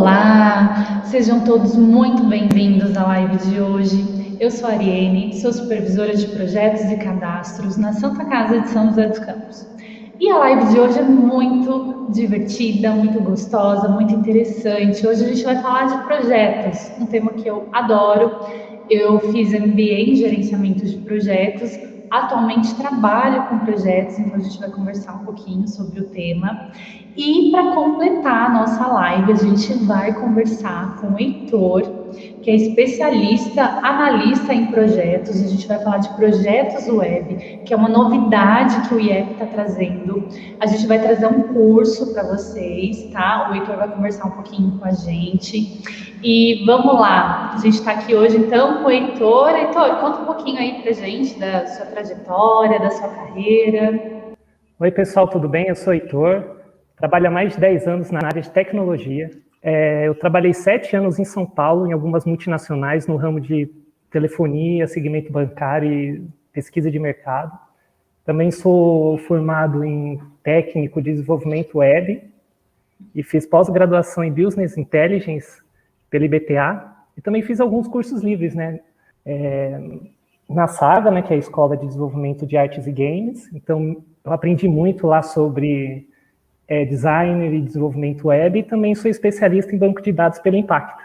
Olá, sejam todos muito bem-vindos à live de hoje. Eu sou a Ariane, sou supervisora de projetos e cadastros na Santa Casa de São José dos Campos. E a live de hoje é muito divertida, muito gostosa, muito interessante. Hoje a gente vai falar de projetos, um tema que eu adoro. Eu fiz MBA em gerenciamento de projetos, atualmente trabalho com projetos, então a gente vai conversar um pouquinho sobre o tema. E para completar a nossa live, a gente vai conversar com o Heitor, que é especialista, analista em projetos. A gente vai falar de projetos web, que é uma novidade que o IEP está trazendo. A gente vai trazer um curso para vocês, tá? O Heitor vai conversar um pouquinho com a gente. E vamos lá, a gente está aqui hoje então com o Heitor. Heitor, conta um pouquinho aí para a gente da sua trajetória, da sua carreira. Oi pessoal, tudo bem? Eu sou o Heitor, trabalho há mais de 10 anos na área de tecnologia. Eu trabalhei 7 anos em São Paulo, em algumas multinacionais, no ramo de telefonia, segmento bancário e pesquisa de mercado. Também sou formado em técnico de desenvolvimento web e fiz pós-graduação em Business Intelligence pela IBTA e também fiz alguns cursos livres, né? Na Saga, né, que é a Escola de Desenvolvimento de Artes e Games. Então, eu aprendi muito lá sobre design e desenvolvimento web e também sou especialista em banco de dados pelo Impacta.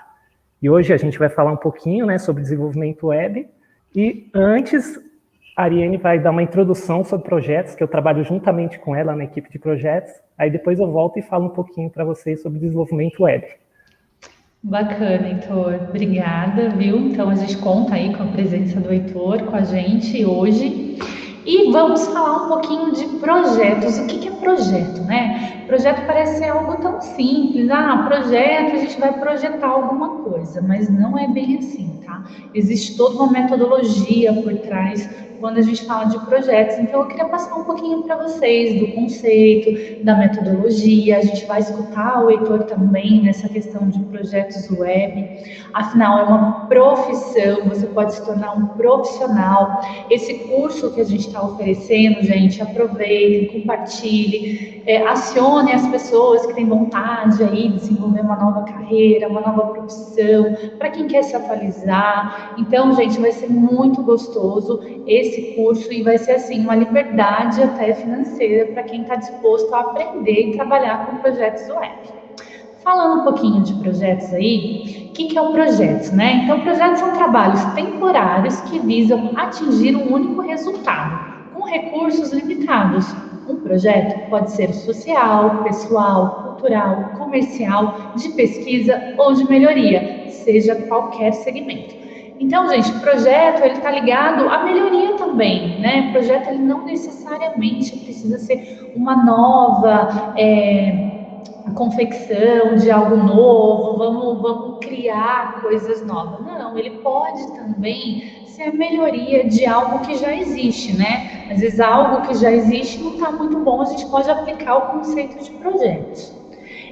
E hoje a gente vai falar um pouquinho, né, sobre desenvolvimento web. E antes, a Ariane vai dar uma introdução sobre projetos, que eu trabalho juntamente com ela na equipe de projetos. Aí depois eu volto e falo um pouquinho para vocês sobre desenvolvimento web. Bacana, Heitor. Obrigada, viu? Então a gente conta aí com a presença do Heitor com a gente hoje. E vamos falar um pouquinho de projetos. O que é projeto, né? Projeto parece ser algo tão simples. Projeto, a gente vai projetar alguma coisa, mas não é bem assim, tá? Existe toda uma metodologia por trás quando a gente fala de projetos. Então, eu queria passar um pouquinho para vocês do conceito, da metodologia. A gente vai escutar o Heitor também nessa questão de projetos web. Afinal, é uma profissão, você pode se tornar um profissional. Esse curso que a gente está oferecendo, gente, aproveitem, compartilhem, acione as pessoas que têm vontade aí de desenvolver uma nova carreira, uma nova profissão, para quem quer se atualizar. Então, gente, vai ser muito gostoso esse curso e vai ser assim uma liberdade até financeira para quem está disposto a aprender e trabalhar com projetos web. Falando um pouquinho de projetos aí, o que é o projeto, né? Então, projetos são trabalhos temporários que visam atingir um único resultado, com recursos limitados. Um projeto pode ser social, pessoal, cultural, comercial, de pesquisa ou de melhoria, seja qualquer segmento. Então, gente, projeto ele está ligado à melhoria também, né? Projeto ele não necessariamente precisa ser uma nova confecção de algo novo, vamos criar coisas novas. Não, ele pode também ser a melhoria de algo que já existe, né? Às vezes algo que já existe não está muito bom, a gente pode aplicar o conceito de projetos.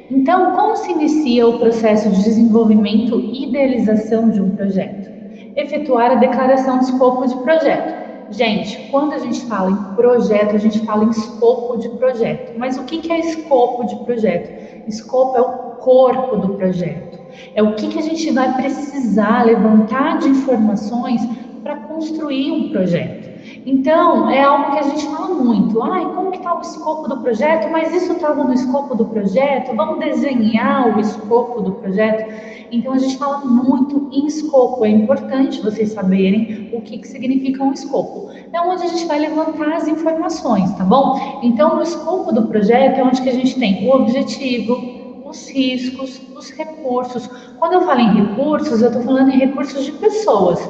Então, como se inicia o processo de desenvolvimento e idealização de um projeto? Efetuar a declaração de escopo de projeto. Gente, quando a gente fala em projeto, a gente fala em escopo de projeto. Mas o que é escopo de projeto? Escopo é o corpo do projeto. É o que a gente vai precisar levantar de informações para construir um projeto. Então, é algo que a gente fala muito. Como que está o escopo do projeto? Mas isso estava no escopo do projeto? Vamos desenhar o escopo do projeto? Então, a gente fala muito em escopo. É importante vocês saberem o que significa um escopo. É onde a gente vai levantar as informações, tá bom? Então, no escopo do projeto é onde que a gente tem o objetivo, os riscos, os recursos. Quando eu falo em recursos, eu estou falando em recursos de pessoas.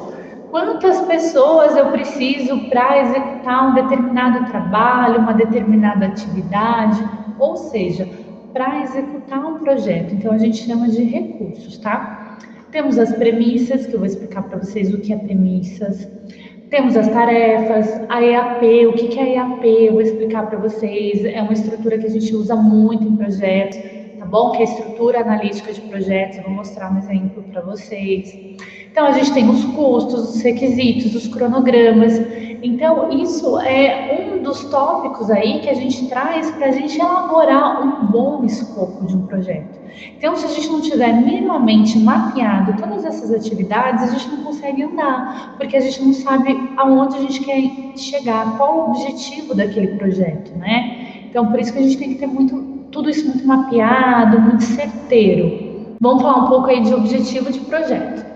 Quantas pessoas eu preciso para executar um determinado trabalho, uma determinada atividade, ou seja, para executar um projeto. Então, a gente chama de recursos, tá? Temos as premissas, que eu vou explicar para vocês o que é premissas. Temos as tarefas, a EAP. O que é a EAP? Eu vou explicar para vocês. É uma estrutura que a gente usa muito em projetos, tá bom? Que é a estrutura analítica de projetos. Eu vou mostrar um exemplo para vocês. Então, a gente tem os custos, os requisitos, os cronogramas. Então, isso é um dos tópicos aí que a gente traz para a gente elaborar um bom escopo de um projeto. Então, se a gente não tiver minimamente mapeado todas essas atividades, a gente não consegue andar, porque a gente não sabe aonde a gente quer chegar, qual o objetivo daquele projeto, né? Então, por isso que a gente tem que ter tudo isso muito mapeado, muito certeiro. Vamos falar um pouco aí de objetivo de projeto.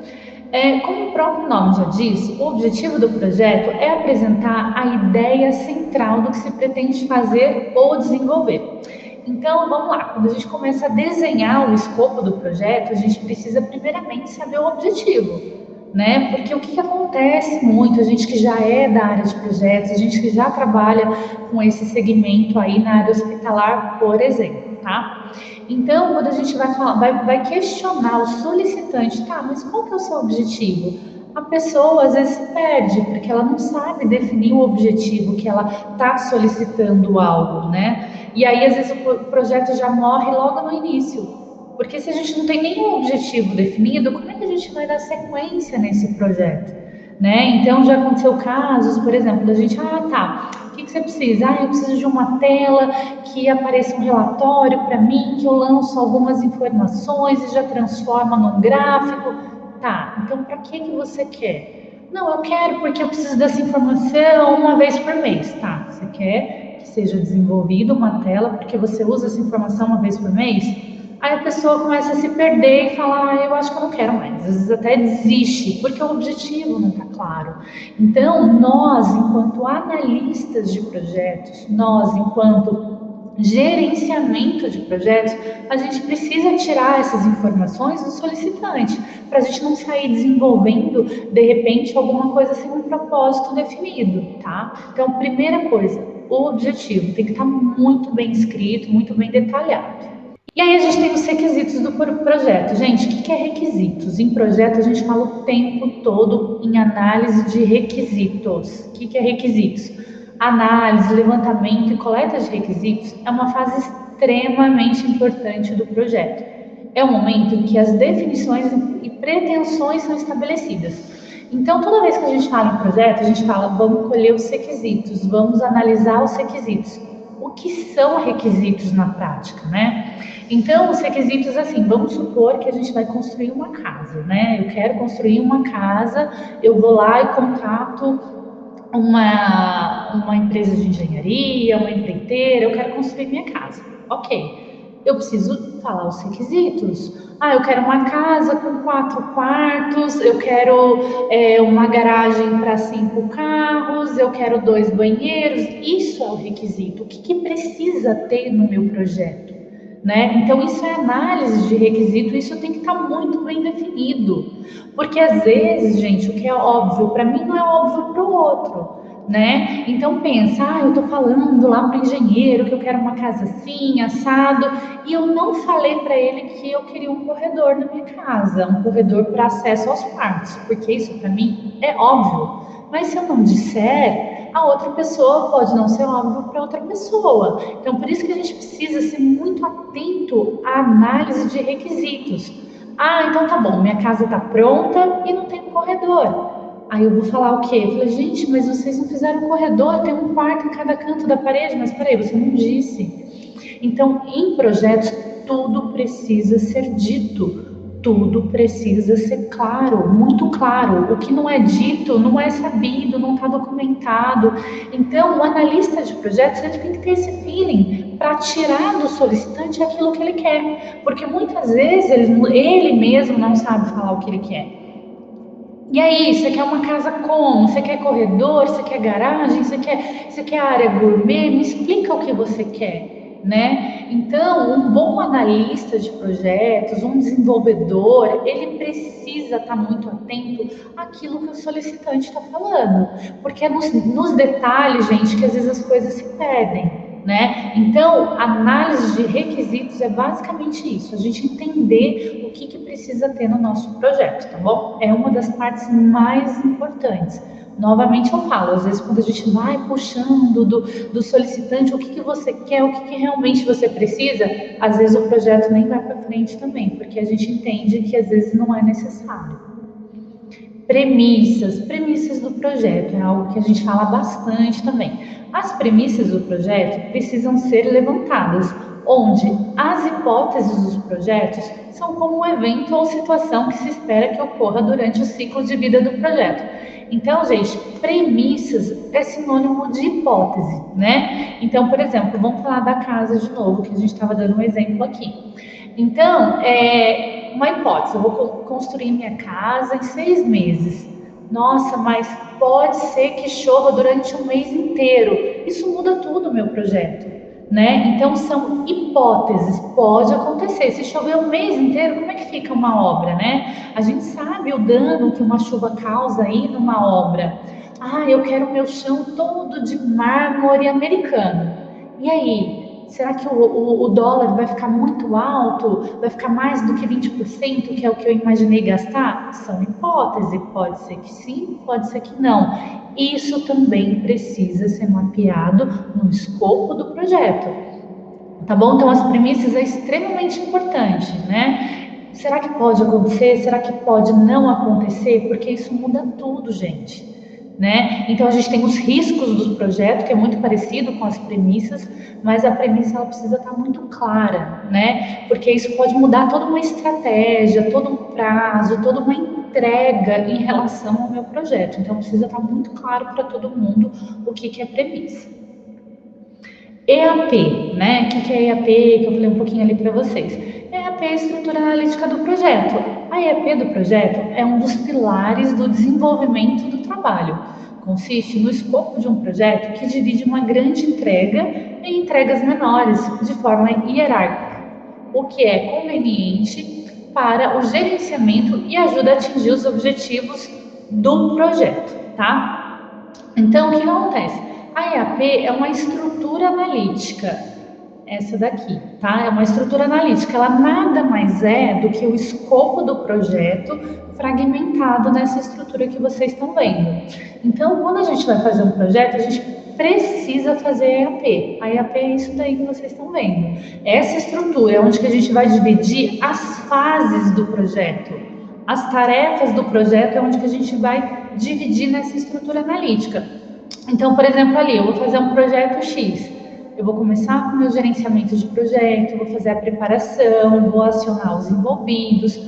Como o próprio nome já diz, o objetivo do projeto é apresentar a ideia central do que se pretende fazer ou desenvolver. Então, vamos lá, quando a gente começa a desenhar o escopo do projeto, a gente precisa primeiramente saber o objetivo, né? Porque o que acontece muito, a gente que já é da área de projetos, a gente que já trabalha com esse segmento aí na área hospitalar, por exemplo, tá? Então, quando a gente vai falar, vai questionar o solicitante, tá, mas qual que é o seu objetivo? A pessoa às vezes se perde, porque ela não sabe definir o objetivo que ela está solicitando algo, né? E aí, às vezes, o projeto já morre logo no início. Porque se a gente não tem nenhum objetivo definido, como é que a gente vai dar sequência nesse projeto? Né? Então, já aconteceu casos, por exemplo, da gente, tá, o que você precisa? Eu preciso de uma tela que apareça um relatório para mim, que eu lanço algumas informações e já transforma num gráfico. Tá, então para que você quer? Não, eu quero porque eu preciso dessa informação uma vez por mês. Tá, você quer que seja desenvolvida uma tela porque você usa essa informação uma vez por mês? Aí a pessoa começa a se perder e fala, eu acho que eu não quero mais. Às vezes até desiste, porque o objetivo não está claro. Então, nós, enquanto analistas de projetos, nós, enquanto gerenciamento de projetos, a gente precisa tirar essas informações do solicitante, para a gente não sair desenvolvendo, de repente, alguma coisa sem um propósito definido, tá? Então, primeira coisa, o objetivo tem que estar muito bem escrito, muito bem detalhado. E aí a gente tem os requisitos do projeto. Gente, o que é requisitos? Em projeto a gente fala o tempo todo em análise de requisitos. O que é requisitos? Análise, levantamento e coleta de requisitos é uma fase extremamente importante do projeto. É o momento em que as definições e pretensões são estabelecidas. Então, toda vez que a gente fala em projeto, a gente fala, vamos colher os requisitos, vamos analisar os requisitos. O que são requisitos na prática, né? Então, os requisitos, assim, vamos supor que a gente vai construir uma casa, né? Eu quero construir uma casa, eu vou lá e contrato uma empresa de engenharia, uma empreiteira, eu quero construir minha casa. Ok, eu preciso falar os requisitos. Eu quero uma casa com 4 quartos, eu quero uma garagem para 5 carros, eu quero 2 banheiros. Isso é o requisito. O que precisa ter no meu projeto? Né? Então, isso é análise de requisito, isso tem que estar muito bem definido. Porque às vezes, gente, o que é óbvio para mim não é óbvio para o outro. Né? Então pensa, eu estou falando lá para o engenheiro que eu quero uma casa assim, assado, e eu não falei para ele que eu queria um corredor na minha casa, um corredor para acesso aos quartos, porque isso para mim é óbvio. Mas se eu não disser, a outra pessoa pode não ser óbvio para outra pessoa. Então por isso que a gente precisa ser muito atento à análise de requisitos. Então tá bom, minha casa está pronta e não tem um corredor. Aí eu vou falar o quê? Eu falei, gente, mas vocês não fizeram um corredor, tem um quarto em cada canto da parede, mas peraí, você não disse. Então, em projetos, tudo precisa ser dito, tudo precisa ser claro, muito claro. O que não é dito, não é sabido, não está documentado. Então, o analista de projetos, ele tem que ter esse feeling para tirar do solicitante aquilo que ele quer. Porque muitas vezes ele mesmo não sabe falar o que ele quer. E aí, você quer uma casa como? Você quer corredor? Você quer garagem? Você quer área gourmet? Me explica o que você quer, né? Então, um bom analista de projetos, um desenvolvedor, ele precisa estar muito atento àquilo que o solicitante está falando. Porque é nos detalhes, gente, que às vezes as coisas se perdem. Né? Então, análise de requisitos é basicamente isso, a gente entender o que precisa ter no nosso projeto, tá bom? É uma das partes mais importantes. Novamente eu falo, às vezes quando a gente vai puxando do solicitante o que você quer, o que realmente você precisa, às vezes o projeto nem vai para frente também, porque a gente entende que às vezes não é necessário. Premissas do projeto, é algo que a gente fala bastante também. As premissas do projeto precisam ser levantadas, onde as hipóteses dos projetos são como um evento ou situação que se espera que ocorra durante o ciclo de vida do projeto. Então, gente, premissas é sinônimo de hipótese, né? Então, por exemplo, vamos falar da casa de novo, que a gente estava dando um exemplo aqui. Então, uma hipótese, eu vou construir minha casa em 6 meses. Nossa, mas pode ser que chova durante um mês inteiro. Isso muda tudo o meu projeto, né? Então, são hipóteses, pode acontecer. Se chover um mês inteiro, como é que fica uma obra, né? A gente sabe o dano que uma chuva causa aí numa obra. Eu quero meu chão todo de mármore americano. E aí? Será que o dólar vai ficar muito alto? Vai ficar mais do que 20%, que é o que eu imaginei gastar? São hipóteses, pode ser que sim, pode ser que não. Isso também precisa ser mapeado no escopo do projeto, tá bom? Então, as premissas é extremamente importante, né? Será que pode acontecer? Será que pode não acontecer? Porque isso muda tudo, gente. Né? Então a gente tem os riscos do projeto, que é muito parecido com as premissas, mas a premissa ela precisa estar muito clara, né? Porque isso pode mudar toda uma estratégia, todo um prazo, toda uma entrega em relação ao meu projeto. Então precisa estar muito claro para todo mundo o que é premissa. EAP, né? O que é EAP? Que eu falei um pouquinho ali para vocês. EAP é a estrutura analítica do projeto. A EAP do projeto é um dos pilares do desenvolvimento do trabalho. Consiste no escopo de um projeto que divide uma grande entrega em entregas menores, de forma hierárquica, o que é conveniente para o gerenciamento e ajuda a atingir os objetivos do projeto, tá? Então, o que acontece? A EAP é uma estrutura analítica, essa daqui, tá? É uma estrutura analítica, ela nada mais é do que o escopo do projeto fragmentado nessa estrutura que vocês estão vendo. Então, quando a gente vai fazer um projeto, a gente precisa fazer a EAP. A EAP é isso daí que vocês estão vendo. Essa estrutura é onde que a gente vai dividir as fases do projeto. As tarefas do projeto é onde que a gente vai dividir nessa estrutura analítica. Então, por exemplo, ali, eu vou fazer um projeto X. Eu vou começar com o meu gerenciamento de projeto, vou fazer a preparação, vou acionar os envolvidos.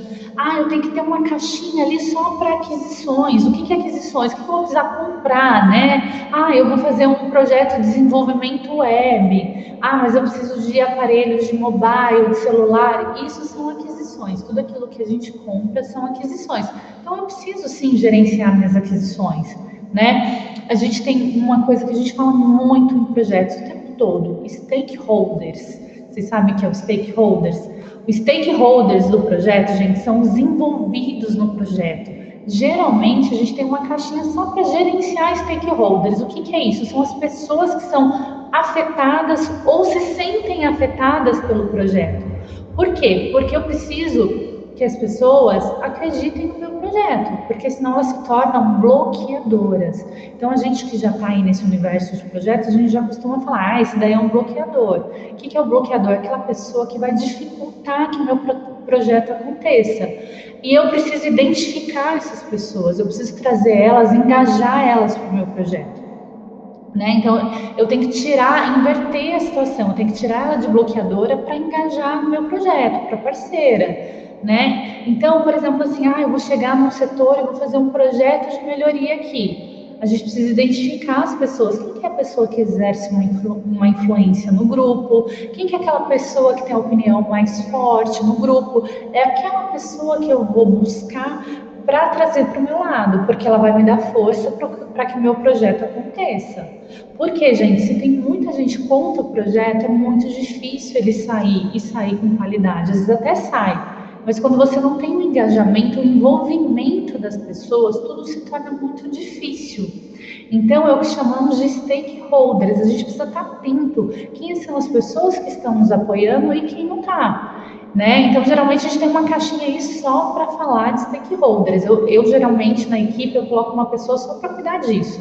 Eu tenho que ter uma caixinha ali só para aquisições. O que é aquisições? O que eu vou precisar comprar, né? Eu vou fazer um projeto de desenvolvimento web. Mas eu preciso de aparelhos de mobile, de celular. Isso são aquisições. Tudo aquilo que a gente compra são aquisições. Então, eu preciso, sim, gerenciar minhas aquisições, né? A gente tem uma coisa que a gente fala muito em projetos o tempo todo, stakeholders. Vocês sabem o que é o stakeholders? Os stakeholders do projeto, gente, são os envolvidos no projeto. Geralmente, a gente tem uma caixinha só para gerenciar stakeholders. O que é isso? São as pessoas que são afetadas ou se sentem afetadas pelo projeto. Por quê? Porque eu preciso que as pessoas acreditem no meu projeto, porque senão elas se tornam bloqueadoras. Então, a gente que já está aí nesse universo de projetos, a gente já costuma falar, esse daí é um bloqueador. O que é o bloqueador? Aquela pessoa que vai dificultar que o meu projeto aconteça. E eu preciso identificar essas pessoas, eu preciso trazer elas, engajar elas para o meu projeto. Né? Então, eu tenho que inverter a situação, eu tenho que tirar ela de bloqueadora para engajar no meu projeto, para parceira. Né? Então, por exemplo, assim, eu vou chegar num setor e vou fazer um projeto de melhoria aqui. A gente precisa identificar as pessoas. Quem que é a pessoa que exerce uma influência no grupo? Quem que é aquela pessoa que tem a opinião mais forte no grupo? É aquela pessoa que eu vou buscar para trazer para o meu lado, porque ela vai me dar força para que o meu projeto aconteça. Porque, gente, se tem muita gente contra o projeto, é muito difícil ele sair com qualidade. Às vezes até sai. Mas quando você não tem o engajamento, o envolvimento das pessoas, tudo se torna muito difícil. Então, é o que chamamos de stakeholders. A gente precisa estar atento. Quem são as pessoas que estão nos apoiando e quem não está. Né? Então, geralmente, a gente tem uma caixinha aí só para falar de stakeholders. Eu, geralmente, na equipe, eu coloco uma pessoa só para cuidar disso.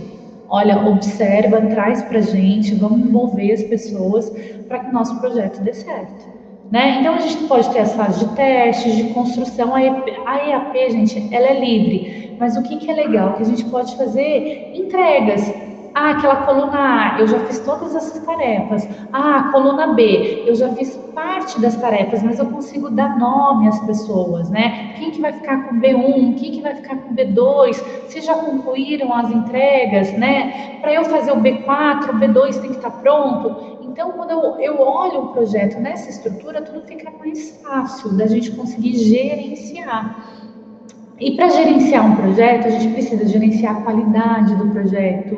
Olha, observa, traz para a gente, vamos envolver as pessoas para que o nosso projeto dê certo. Né? Então, a gente pode ter as fases de testes, de construção. A EAP, gente, ela é livre, mas o que que é legal? Que a gente pode fazer entregas. Ah, aquela coluna A, eu já fiz todas essas tarefas. Ah, coluna B, eu já fiz parte das tarefas, mas eu consigo dar nome às pessoas, né? Quem que vai ficar com B1, quem que vai ficar com B2, se já concluíram as entregas, né? Para eu fazer o B4, o B2 tem que estar pronto. Então, quando eu olho o projeto nessa estrutura, tudo fica mais fácil da gente conseguir gerenciar. E para gerenciar um projeto, a gente precisa gerenciar a qualidade do projeto,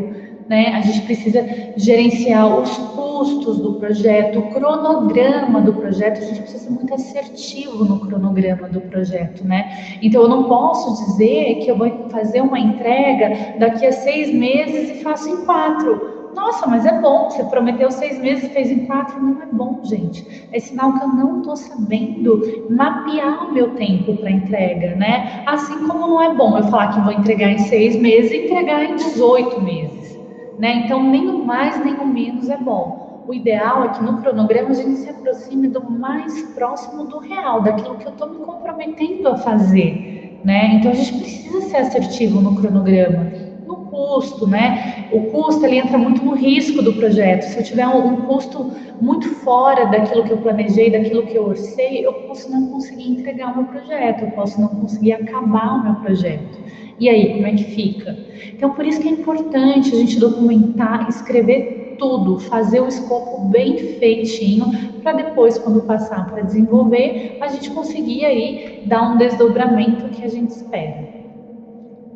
né? A gente precisa gerenciar os custos do projeto, o cronograma do projeto. A gente precisa ser muito assertivo no cronograma do projeto, né? Então, eu não posso dizer que eu vou fazer uma entrega daqui a 6 meses e faço em 4. Nossa, mas é bom, você prometeu 6 meses e fez em 4, não é bom, gente. É sinal que eu não estou sabendo mapear o meu tempo para entrega, né? Assim como não é bom eu falar que vou entregar em 6 meses e entregar em 18 meses, né? Então, nem o mais nem o menos é bom. O ideal é que no cronograma a gente se aproxime do mais próximo do real, daquilo que eu estou me comprometendo a fazer, né? Então, a gente precisa ser assertivo no cronograma. No custo, né? O custo ele entra muito no risco do projeto. Se eu tiver um custo muito fora daquilo que eu planejei, daquilo que eu orcei, eu posso não conseguir entregar o meu projeto, eu posso não conseguir acabar o meu projeto. E aí, como é que fica? Então, por isso que é importante a gente documentar, escrever tudo, fazer o escopo bem feitinho, para depois, quando passar para desenvolver, a gente conseguir aí dar um desdobramento que a gente espera.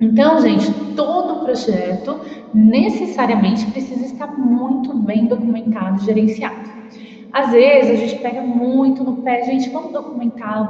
Então, gente, todo projeto necessariamente precisa estar muito bem documentado e gerenciado. Às vezes a gente pega muito no pé, gente, vamos documentar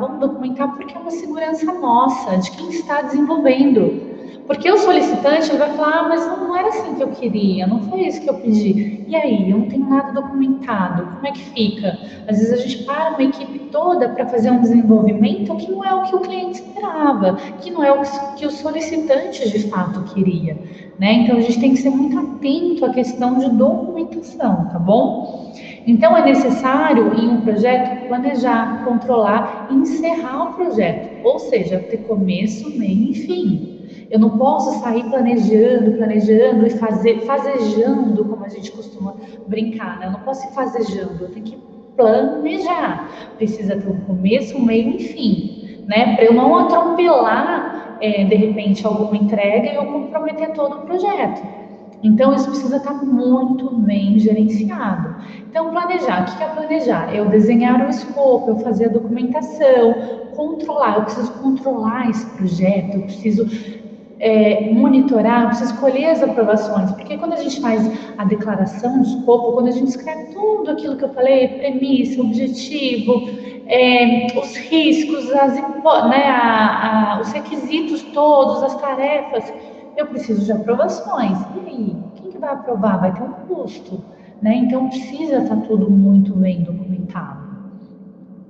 porque é uma segurança nossa, de quem está desenvolvendo. Porque o solicitante ele vai falar, mas não era assim que eu queria, não foi isso que eu pedi. E aí, eu não tenho nada documentado, como é que fica? Às vezes a gente para uma equipe toda para fazer um desenvolvimento que não é o que o cliente esperava, que não é o que o solicitante de fato queria, né? Então a gente tem que ser muito atento à questão de documentação, tá bom? Então é necessário em um projeto planejar, controlar e encerrar o projeto, ou seja, ter começo, meio e fim. Eu não posso sair planejando e fazejando, como a gente costuma brincar, né? Eu não posso ir fazejando, eu tenho que planejar. Precisa ter um começo, um meio e fim, né? Para eu não atropelar, de repente, alguma entrega e eu comprometer todo o projeto. Então, isso precisa estar muito bem gerenciado. Então, planejar. O que é planejar? Eu desenhar o escopo, eu fazer a documentação, controlar. Eu preciso controlar esse projeto, eu preciso monitorar, eu preciso escolher as aprovações. Porque quando a gente faz a declaração de escopo, quando a gente escreve tudo aquilo que eu falei, premissa, objetivo, os riscos, os requisitos todos, as tarefas, eu preciso de aprovações. E aí, quem que vai aprovar? Vai ter um custo, né? Então precisa estar tudo muito bem documentado.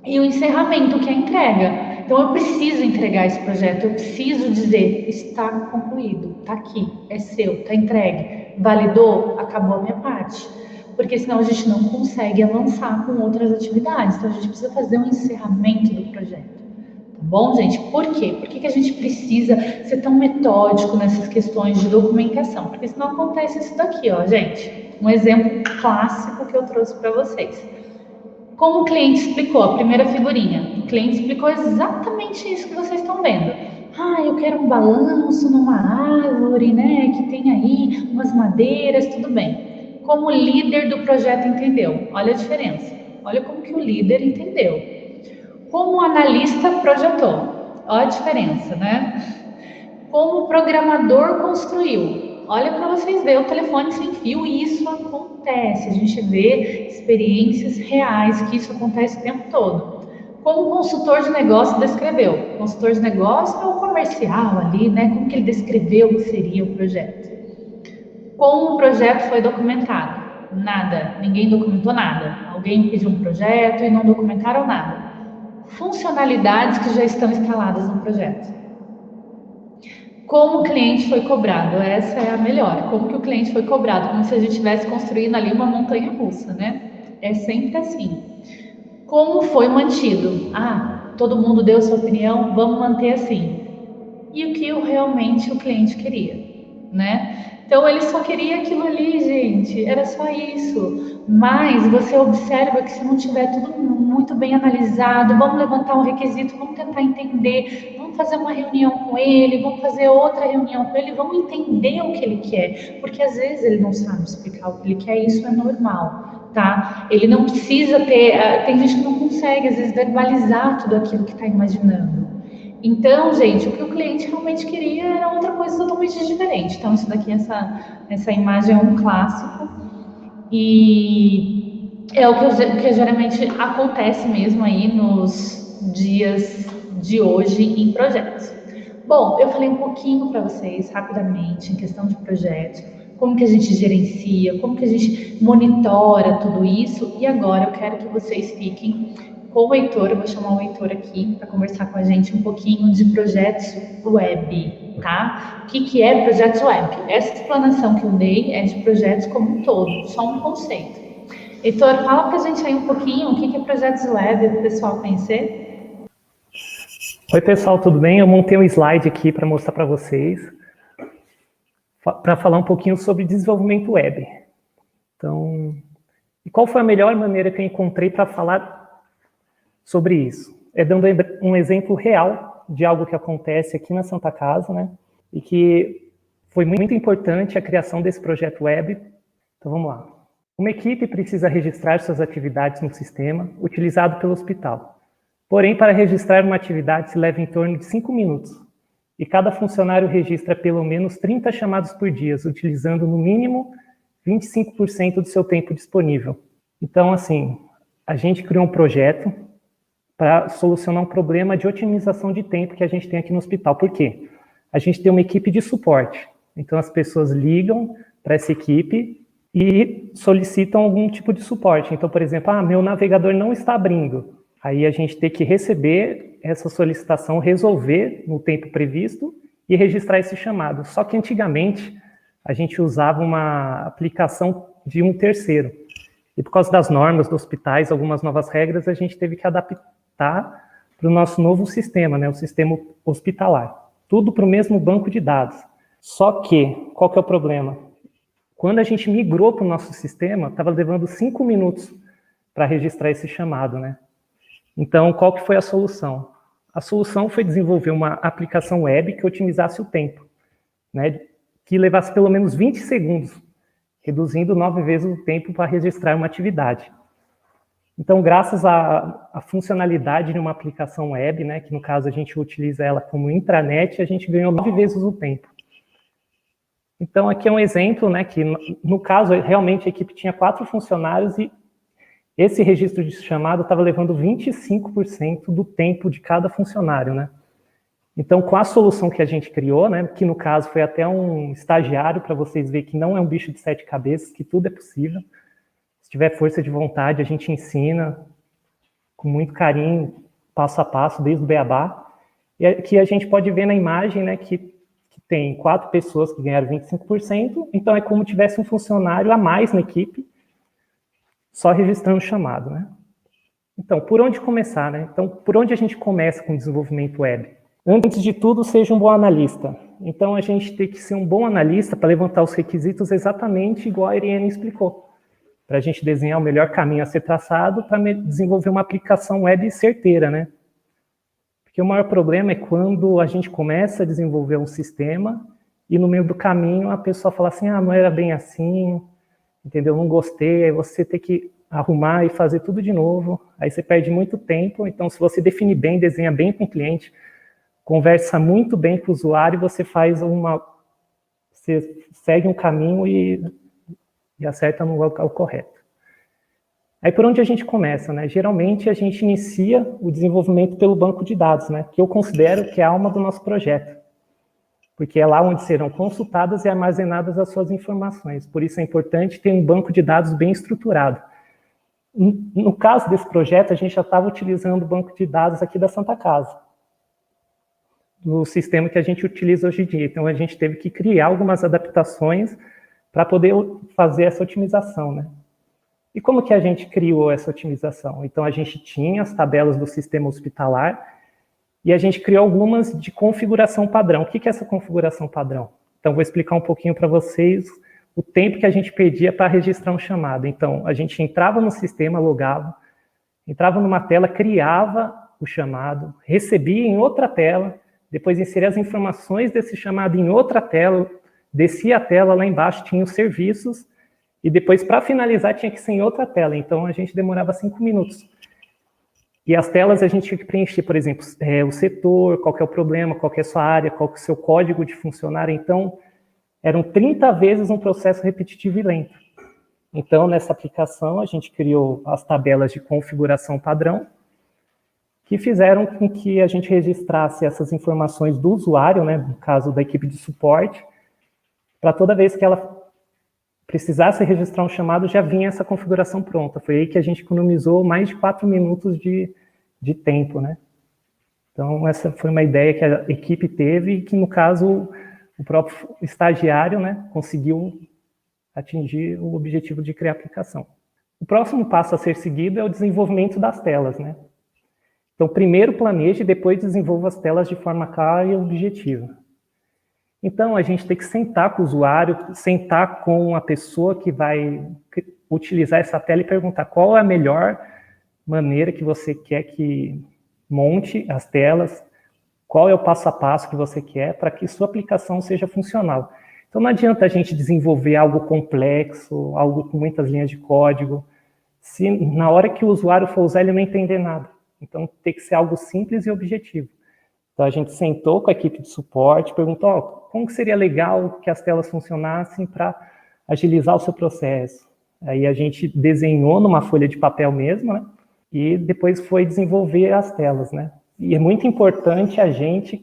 E o encerramento, que é a entrega. Então eu preciso entregar esse projeto, eu preciso dizer, está concluído, está aqui, é seu, está entregue. Validou? Acabou a minha parte. Porque senão a gente não consegue avançar com outras atividades. Então a gente precisa fazer um encerramento do projeto. Tá bom, gente? Por quê? Por que a gente precisa ser tão metódico nessas questões de documentação? Porque senão acontece isso daqui, ó, gente. Um exemplo clássico que eu trouxe para vocês. Como o cliente explicou, a primeira figurinha, o cliente explicou exatamente isso que vocês estão vendo. Ah, eu quero um balanço numa árvore, né, que tem aí umas madeiras, tudo bem. Como o líder do projeto entendeu? Olha a diferença. Olha como que o líder entendeu. Como o analista projetou? Olha a diferença, né? Como o programador construiu? Olha para vocês verem o telefone sem fio, e isso acontece. A gente vê experiências reais que isso acontece o tempo todo. Como o consultor de negócio descreveu? O consultor de negócio é o comercial ali, né? Como que ele descreveu o que seria o projeto? Como o projeto foi documentado? Nada. Ninguém documentou nada. Alguém pediu um projeto e não documentaram nada. Funcionalidades que já estão instaladas no projeto. Como o cliente foi cobrado? Essa é a melhor. Como que o cliente foi cobrado? Como se a gente estivesse construindo ali uma montanha russa, né? É sempre assim. Como foi mantido? Ah, todo mundo deu sua opinião, vamos manter assim. e o que realmente o cliente queria, né? Então ele só queria aquilo ali, gente, era só isso. Mas você observa que se não tiver tudo muito bem analisado, vamos levantar um requisito, vamos tentar entender, vamos fazer uma reunião com ele, vamos fazer outra reunião com ele, vamos entender o que ele quer, porque às vezes ele não sabe explicar o que ele quer, e isso é normal, tá? Ele não precisa ter, tem gente que não consegue às vezes verbalizar tudo aquilo que está imaginando. Então, gente, o que o cliente realmente queria era outra coisa totalmente diferente. Então, isso daqui, essa imagem é um clássico e é o que geralmente acontece mesmo aí nos dias de hoje em projetos. Bom, eu falei um pouquinho para vocês rapidamente em questão de projetos, como que a gente gerencia, como que a gente monitora tudo isso, e agora eu quero que vocês fiquem com o Heitor. Eu vou chamar o Heitor aqui para conversar com a gente um pouquinho de projetos web, tá? O que é projetos web? Essa explanação que eu dei é de projetos como um todo, só um conceito. Heitor, fala para a gente aí um pouquinho o que é projetos web para o pessoal conhecer. Oi, pessoal, tudo bem? Eu montei um slide aqui para mostrar para vocês, para falar um pouquinho sobre desenvolvimento web. Então, e qual foi a melhor maneira que eu encontrei para falar sobre isso? É dando um exemplo real de algo que acontece aqui na Santa Casa, né? E que foi muito importante a criação desse projeto web. Então, vamos lá. Uma equipe precisa registrar suas atividades no sistema utilizado pelo hospital. Porém, para registrar uma atividade se leva em torno de 5 minutos. E cada funcionário registra pelo menos 30 chamadas por dia, utilizando no mínimo 25% do seu tempo disponível. Então, assim, a gente criou um projeto para solucionar um problema de otimização de tempo que a gente tem aqui no hospital. Por quê? A gente tem uma equipe de suporte. Então, as pessoas ligam para essa equipe e solicitam algum tipo de suporte. Então, por exemplo, meu navegador não está abrindo. Aí a gente tem que receber essa solicitação, resolver no tempo previsto e registrar esse chamado. Só que antigamente a gente usava uma aplicação de um terceiro. E por causa das normas dos hospitais, algumas novas regras, a gente teve que adaptar para o nosso novo sistema, né, o sistema hospitalar. Tudo para o mesmo banco de dados. Só que, qual que é o problema? Quando a gente migrou para o nosso sistema, estava levando 5 minutos para registrar esse chamado, né? Então, qual que foi a solução? A solução foi desenvolver uma aplicação web que otimizasse o tempo, né? Que levasse pelo menos 20 segundos, reduzindo 9 vezes o tempo para registrar uma atividade. Então, graças à funcionalidade de uma aplicação web, né, que no caso a gente utiliza ela como intranet, a gente ganhou 9 vezes o tempo. Então, aqui é um exemplo, né, que no caso, realmente a equipe tinha 4 funcionários e esse registro de chamada estava levando 25% do tempo de cada funcionário, né? Então, com a solução que a gente criou, né, que no caso foi até um estagiário, para vocês verem que não é um bicho de 7 cabeças, que tudo é possível. Se tiver força de vontade, a gente ensina com muito carinho, passo a passo, desde o beabá. E aqui a gente pode ver na imagem, né, que tem 4 pessoas que ganharam 25%, então é como tivesse um funcionário a mais na equipe, só registrando o chamado, né? Então, por onde começar, né? Então, por onde a gente começa com o desenvolvimento web? Antes de tudo, seja um bom analista. Então, a gente tem que ser um bom analista para levantar os requisitos exatamente igual a Irene explicou, para a gente desenhar o melhor caminho a ser traçado para desenvolver uma aplicação web certeira, né? Porque o maior problema é quando a gente começa a desenvolver um sistema e no meio do caminho a pessoa fala assim, não era bem assim, entendeu? Não gostei, aí você tem que arrumar e fazer tudo de novo, aí você perde muito tempo. Então, se você definir bem, desenha bem com o cliente, conversa muito bem com o usuário, você segue um caminho e acerta no local correto. Aí, por onde a gente começa, né? Geralmente, a gente inicia o desenvolvimento pelo banco de dados, né? Que eu considero que é a alma do nosso projeto, porque é lá onde serão consultadas e armazenadas as suas informações. Por isso é importante ter um banco de dados bem estruturado. No caso desse projeto, a gente já estava utilizando o banco de dados aqui da Santa Casa, no sistema que a gente utiliza hoje em dia. Então, a gente teve que criar algumas adaptações para poder fazer essa otimização, né? E como que a gente criou essa otimização? Então, a gente tinha as tabelas do sistema hospitalar E a gente criou algumas de configuração padrão. O que é essa configuração padrão? Então, vou explicar um pouquinho para vocês o tempo que a gente perdia para registrar um chamado. Então, a gente entrava no sistema, logava, entrava numa tela, criava o chamado, recebia em outra tela, depois inseria as informações desse chamado em outra tela, descia a tela, lá embaixo tinha os serviços, e depois, para finalizar, tinha que ser em outra tela. Então, a gente demorava 5 minutos. E as telas a gente tinha que preencher, por exemplo, o setor, qual que é o problema, qual que é a sua área, qual que é o seu código de funcionário. Então, eram 30 vezes um processo repetitivo e lento. Então, nessa aplicação, a gente criou as tabelas de configuração padrão, que fizeram com que a gente registrasse essas informações do usuário, né, no caso da equipe de suporte, para toda vez que ela precisasse registrar um chamado, já vinha essa configuração pronta. Foi aí que a gente economizou mais de 4 minutos de tempo, né? Então, essa foi uma ideia que a equipe teve e que, no caso, o próprio estagiário, né, conseguiu atingir o objetivo de criar a aplicação. O próximo passo a ser seguido é o desenvolvimento das telas, né? Então, primeiro planeje e depois desenvolva as telas de forma clara e objetiva. Então, a gente tem que sentar com o usuário, sentar com a pessoa que vai utilizar essa tela e perguntar qual é a melhor maneira que você quer que monte as telas, qual é o passo a passo que você quer para que sua aplicação seja funcional. Então, não adianta a gente desenvolver algo complexo, algo com muitas linhas de código, se na hora que o usuário for usar ele não entender nada. Então, tem que ser algo simples e objetivo. Então, a gente sentou com a equipe de suporte, perguntou, como que seria legal que as telas funcionassem para agilizar o seu processo. Aí a gente desenhou numa folha de papel mesmo, né? E depois foi desenvolver as telas, né? E é muito importante a gente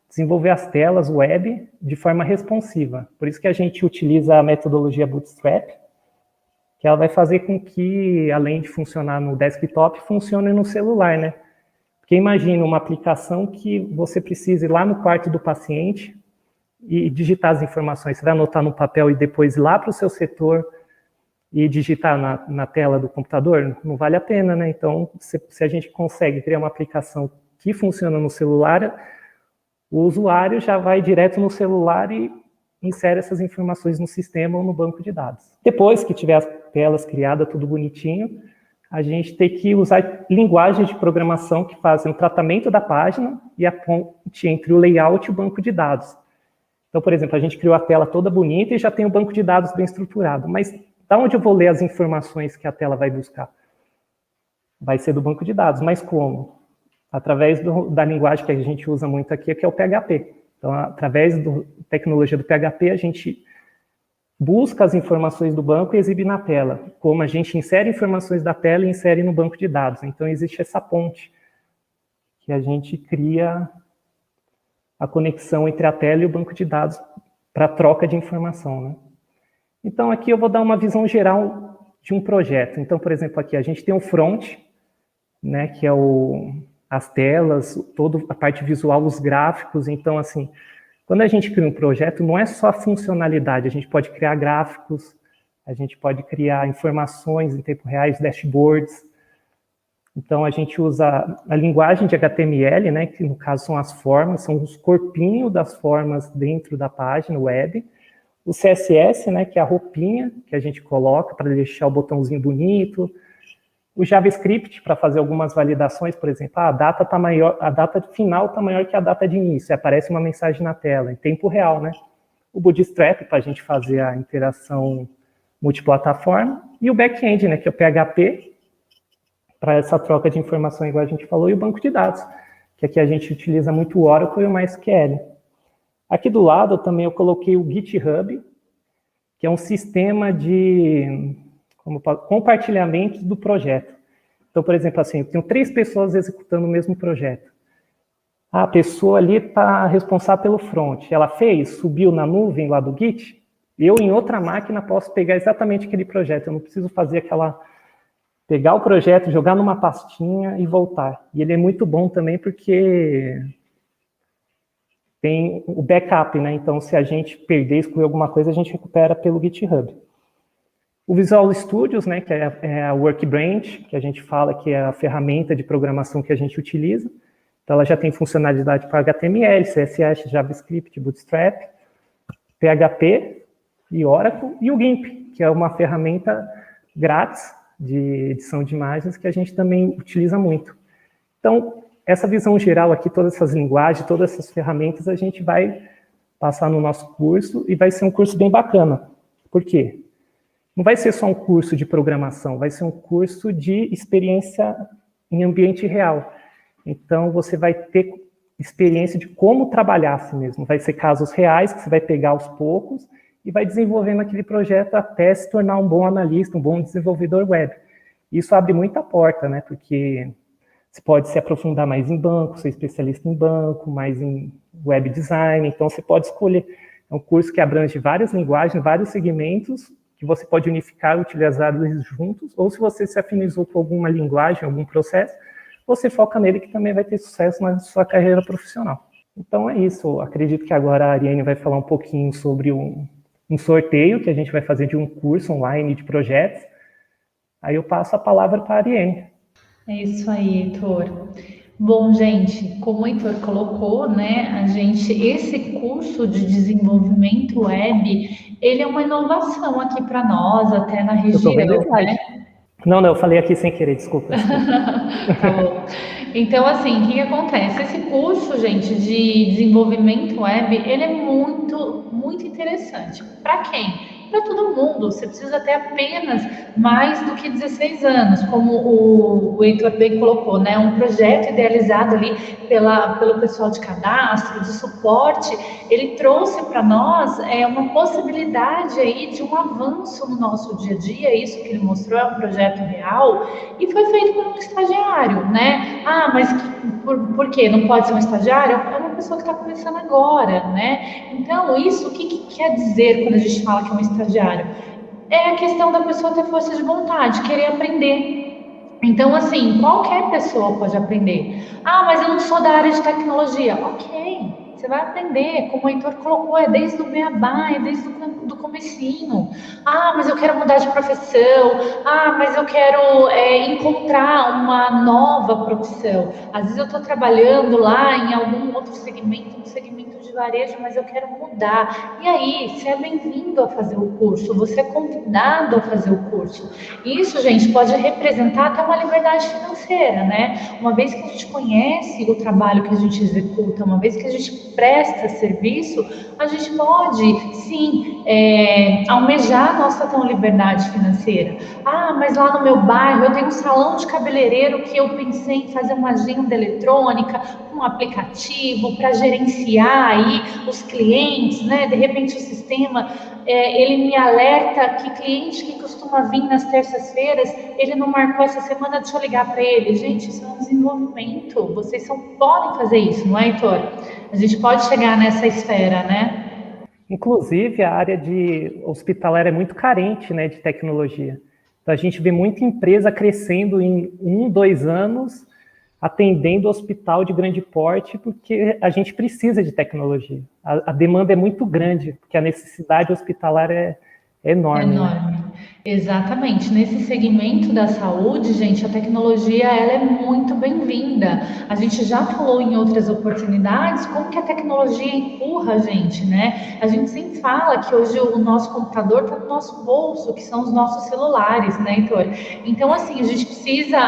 desenvolver as telas web de forma responsiva. Por isso que a gente utiliza a metodologia Bootstrap, que ela vai fazer com que, além de funcionar no desktop, funcione no celular, né? Porque imagina uma aplicação que você precisa ir lá no quarto do paciente e digitar as informações. Você vai anotar no papel e depois ir lá para o seu setor e digitar na tela do computador? Não vale a pena, né? Então, se a gente consegue criar uma aplicação que funciona no celular, o usuário já vai direto no celular e insere essas informações no sistema ou no banco de dados. Depois que tiver as telas criadas, tudo bonitinho, a gente tem que usar linguagens de programação que fazem o tratamento da página e a ponte entre o layout e o banco de dados. Então, por exemplo, a gente criou a tela toda bonita e já tem o banco de dados bem estruturado. Mas da onde eu vou ler as informações que a tela vai buscar? Vai ser do banco de dados. Mas como? Através da linguagem que a gente usa muito aqui, que é o PHP. Então, através da tecnologia do PHP, a gente busca as informações do banco e exibe na tela. Como a gente insere informações da tela e insere no banco de dados. Então, existe essa ponte que a gente cria a conexão entre a tela e o banco de dados para troca de informação, né? Então, aqui eu vou dar uma visão geral de um projeto. Então, por exemplo, aqui a gente tem o front, né, que é as telas, toda a parte visual, os gráficos. Então, assim, quando a gente cria um projeto, não é só a funcionalidade, a gente pode criar gráficos, a gente pode criar informações em tempo real, dashboards. Então, a gente usa a linguagem de HTML, né, que no caso são as formas, são os corpinhos das formas dentro da página web. O CSS, né, que é a roupinha que a gente coloca para deixar o botãozinho bonito. O JavaScript, para fazer algumas validações, por exemplo, a data tá maior, a data final está maior que a data de início, aparece uma mensagem na tela, em tempo real, né? O Bootstrap, para a gente fazer a interação multiplataforma, e o back-end, né, que é o PHP, para essa troca de informação, igual a gente falou, e o banco de dados, que aqui a gente utiliza muito o Oracle e o MySQL. Aqui do lado também eu coloquei o GitHub, que é um sistema de compartilhamento do projeto. Então, por exemplo, assim, eu tenho 3 pessoas executando o mesmo projeto. A pessoa ali está responsável pelo front. Ela subiu na nuvem lá do Git, eu em outra máquina posso pegar exatamente aquele projeto. Eu não preciso fazer pegar o projeto, jogar numa pastinha e voltar. E ele é muito bom também porque tem o backup, né? Então, se a gente perder, excluir alguma coisa, a gente recupera pelo GitHub. O Visual Studios, né, que é a Workbench, que a gente fala que é a ferramenta de programação que a gente utiliza. Então, ela já tem funcionalidade para HTML, CSS, JavaScript, Bootstrap, PHP e Oracle, e o GIMP, que é uma ferramenta grátis de edição de imagens que a gente também utiliza muito. Então, essa visão geral aqui, todas essas linguagens, todas essas ferramentas, a gente vai passar no nosso curso e vai ser um curso bem bacana. Por quê? Não vai ser só um curso de programação, vai ser um curso de experiência em ambiente real. Então, você vai ter experiência de como trabalhar assim mesmo. Vai ser casos reais que você vai pegar aos poucos e vai desenvolvendo aquele projeto até se tornar um bom analista, um bom desenvolvedor web. Isso abre muita porta, né? Porque você pode se aprofundar mais em banco, ser especialista em banco, mais em web design. Então, você pode escolher. É um curso que abrange várias linguagens, vários segmentos, que você pode unificar e utilizar eles juntos, ou se você se afinizou com alguma linguagem, algum processo, você foca nele que também vai ter sucesso na sua carreira profissional. Então é isso, eu acredito que agora a Ariane vai falar um pouquinho sobre um sorteio que a gente vai fazer de um curso online de projetos. Aí eu passo a palavra para a Ariane. É isso aí, Heitor. Bom, gente, como o Heitor colocou, né, esse curso de desenvolvimento web, ele é uma inovação aqui para nós, até na Eu estou vendo o região, slide. né? Não, eu falei aqui sem querer, desculpa. Tá bom. Então, assim, o que acontece? Esse curso, gente, de desenvolvimento web, ele é muito interessante. Para quem? Para todo mundo. Você precisa ter apenas mais do que 16 anos, como o Heitor bem colocou, né? Um projeto idealizado ali pelo pessoal de cadastro, de suporte, ele trouxe para nós uma possibilidade aí de um avanço no nosso dia a dia. Isso que ele mostrou é um projeto real e foi feito por um estagiário, né? Ah, mas por quê? Não pode ser um estagiário? É uma pessoa que está começando agora, né? Então, isso, o que quer dizer quando a gente fala que é um estagiário? É a questão da pessoa ter força de vontade, querer aprender. Então, assim, qualquer pessoa pode aprender. Ah, mas eu não sou da área de tecnologia. Ok, você vai aprender, como o Heitor colocou, é desde o beabá, é desde o comecinho. Ah, mas eu quero mudar de profissão. Ah, mas eu quero encontrar uma nova profissão. Às vezes eu estou trabalhando lá em algum outro segmento, um segmento de varejo, mas eu quero mudar. E aí, você é bem-vindo a fazer o curso, você é convidado a fazer o curso. Isso, gente, pode representar até uma liberdade financeira, né? Uma vez que a gente conhece o trabalho que a gente executa, uma vez que a gente presta serviço, a gente pode, sim, almejar a nossa tão liberdade financeira. Ah, mas lá no meu bairro eu tenho um salão de cabeleireiro que eu pensei em fazer uma agenda eletrônica, um aplicativo para gerenciar aí os clientes, né? De repente o sistema ele me alerta que cliente que costuma vir nas terças-feiras, ele não marcou essa semana, deixa eu ligar para ele. Gente, isso é um desenvolvimento. Vocês podem fazer isso, não é, Heitor? A gente pode chegar nessa esfera, né? Inclusive, a área de hospitalar é muito carente, né, de tecnologia. Então, a gente vê muita empresa crescendo em 2 anos, atendendo hospital de grande porte, porque a gente precisa de tecnologia. A demanda é muito grande, porque a necessidade hospitalar é enorme. Enorme. Né? Exatamente. Nesse segmento da saúde, gente, a tecnologia ela é muito bem-vinda. A gente já falou em outras oportunidades como que a tecnologia empurra a gente, né? A gente sempre fala que hoje o nosso computador está no nosso bolso, que são os nossos celulares, né, Heitor? Então, assim, a gente precisa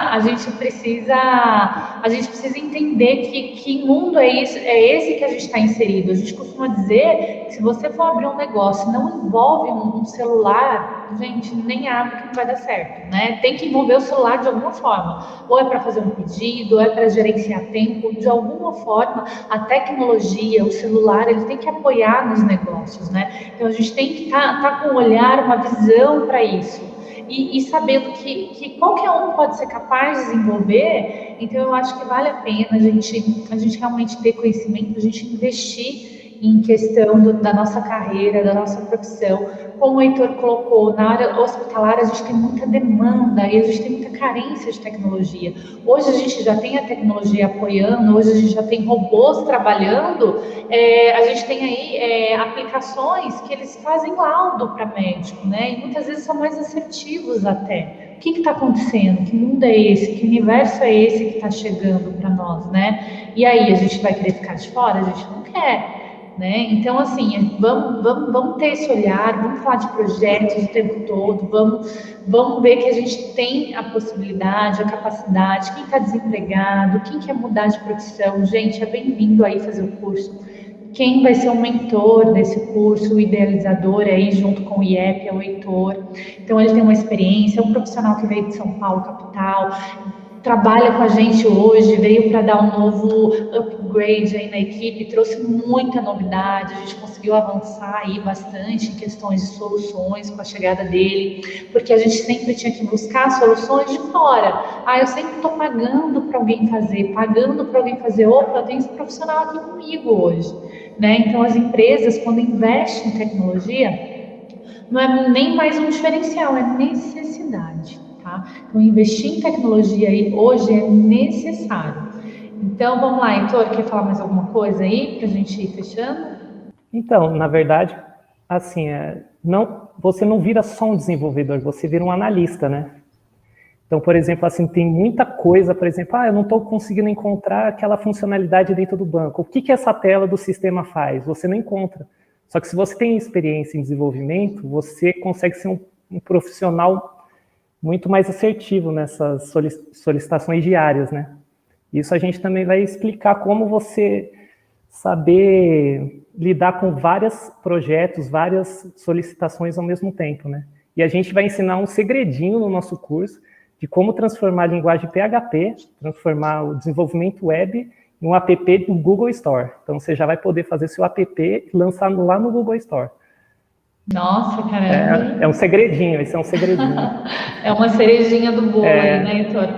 entender que mundo é esse que a gente está inserido. A gente costuma dizer que se você for abrir um negócio e não envolve um celular, gente, nem abre que não vai dar certo, né? Tem que envolver o celular de alguma forma. Ou é para fazer um pedido, ou é para gerenciar tempo. De alguma forma, a tecnologia, o celular, ele tem que apoiar nos negócios, né? Então, a gente tem que estar com um olhar, uma visão para isso. E sabendo que qualquer um pode ser capaz de desenvolver, então eu acho que vale a pena a gente realmente ter conhecimento, a gente investir em questão da nossa carreira, da nossa profissão. Como o Heitor colocou, na área hospitalar a gente tem muita demanda e a gente tem muita carência de tecnologia. Hoje a gente já tem a tecnologia apoiando, hoje a gente já tem robôs trabalhando, a gente tem aí aplicações que eles fazem laudo para médico, né? E muitas vezes são mais assertivos até. O que está acontecendo? Que mundo é esse? Que universo é esse que está chegando para nós, né? E aí, a gente vai querer ficar de fora? A gente não quer. Né? Então, assim, vamos ter esse olhar, vamos falar de projetos o tempo todo, vamos ver que a gente tem a possibilidade, a capacidade, quem está desempregado, quem quer mudar de profissão, gente, é bem-vindo aí fazer o curso. Quem vai ser o mentor desse curso, o idealizador aí junto com o IEP é o Heitor. Então, ele tem uma experiência, é um profissional que veio de São Paulo, capital, trabalha com a gente hoje, veio para dar um novo upgrade aí na equipe, trouxe muita novidade, a gente conseguiu avançar aí bastante em questões de soluções com a chegada dele, porque a gente sempre tinha que buscar soluções de fora. Eu sempre estou pagando para alguém fazer, opa, eu tenho esse profissional aqui comigo hoje, né? Então as empresas, quando investem em tecnologia, não é nem mais um diferencial, é necessidade. Tá? Então, investir em tecnologia aí hoje é necessário. Então, vamos lá, Heitor, quer falar mais alguma coisa aí para a gente ir fechando? Então, na verdade, assim, você não vira só um desenvolvedor, você vira um analista, né? Então, por exemplo, assim, tem muita coisa, por exemplo, eu não estou conseguindo encontrar aquela funcionalidade dentro do banco. O que essa tela do sistema faz? Você não encontra. Só que se você tem experiência em desenvolvimento, você consegue ser um profissional muito mais assertivo nessas solicitações diárias, né? Isso a gente também vai explicar como você saber lidar com vários projetos, várias solicitações ao mesmo tempo, né? E a gente vai ensinar um segredinho no nosso curso de como transformar a linguagem PHP, transformar o desenvolvimento web em um app do Google Store. Então, você já vai poder fazer seu app e lançar lá no Google Store. Nossa, caramba. É um segredinho, esse é um segredinho. É uma cerejinha do bolo aí, né, Heitor?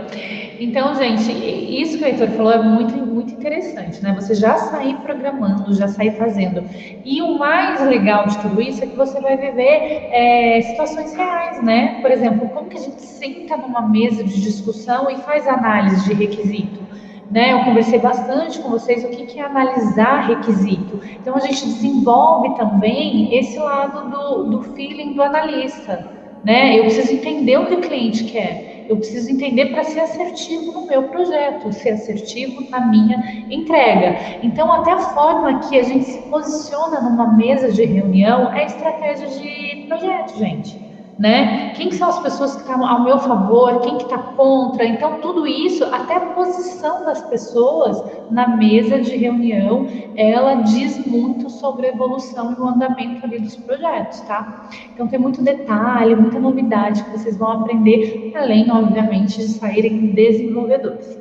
Então, gente, isso que o Heitor falou é muito, muito interessante, né? Você já sair programando, já sair fazendo. E o mais legal de tudo isso é que você vai viver situações reais, né? Por exemplo, como que a gente senta numa mesa de discussão e faz análise de requisito? Né, eu conversei bastante com vocês o que é analisar requisito. Então, a gente desenvolve também esse lado do feeling do analista. Né? Eu preciso entender o que o cliente quer. Eu preciso entender para ser assertivo no meu projeto, ser assertivo na minha entrega. Então, até a forma que a gente se posiciona numa mesa de reunião é estratégia de projeto, gente. Né? Quem são as pessoas que estão ao meu favor, quem que está contra? Então, tudo isso, até a posição das pessoas na mesa de reunião, ela diz muito sobre a evolução e o andamento ali dos projetos, tá? Então, tem muito detalhe, muita novidade que vocês vão aprender, além, obviamente, de saírem desenvolvedores.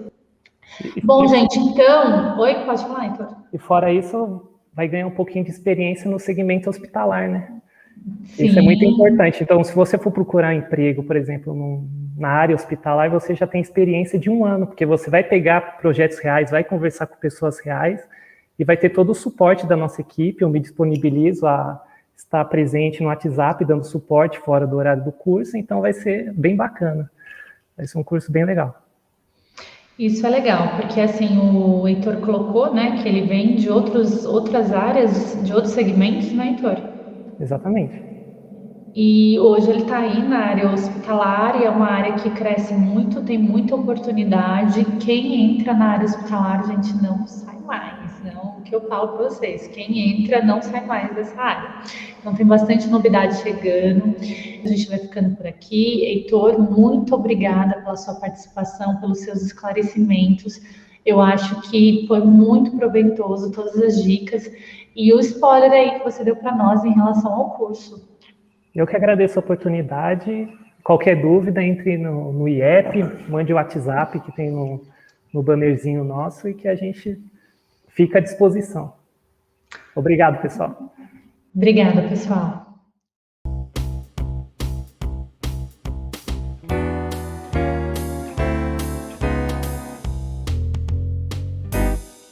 Bom, gente, então... Oi, pode falar, Heitor. E fora isso, vai ganhar um pouquinho de experiência no segmento hospitalar, né? Sim. Isso é muito importante. Então, se você for procurar emprego, por exemplo, na área hospitalar, você já tem experiência de 1 ano, porque você vai pegar projetos reais, vai conversar com pessoas reais e vai ter todo o suporte da nossa equipe. Eu me disponibilizo a estar presente no WhatsApp, dando suporte fora do horário do curso, então vai ser bem bacana. Vai ser um curso bem legal. Isso é legal, porque assim, o Heitor colocou, né, que ele vem de outras áreas, de outros segmentos, né, Heitor? Exatamente. E hoje ele está aí na área hospitalar e é uma área que cresce muito, tem muita oportunidade. Quem entra na área hospitalar, gente, não sai mais. Não, o que eu falo para vocês, quem entra não sai mais dessa área. Então tem bastante novidade chegando. A gente vai ficando por aqui. Heitor, muito obrigada pela sua participação, pelos seus esclarecimentos. Eu acho que foi muito proveitoso todas as dicas e o spoiler aí que você deu para nós em relação ao curso. Eu que agradeço a oportunidade. Qualquer dúvida, entre no IEP, mande o WhatsApp que tem no bannerzinho nosso e que a gente fica à disposição. Obrigado, pessoal. Obrigada, pessoal.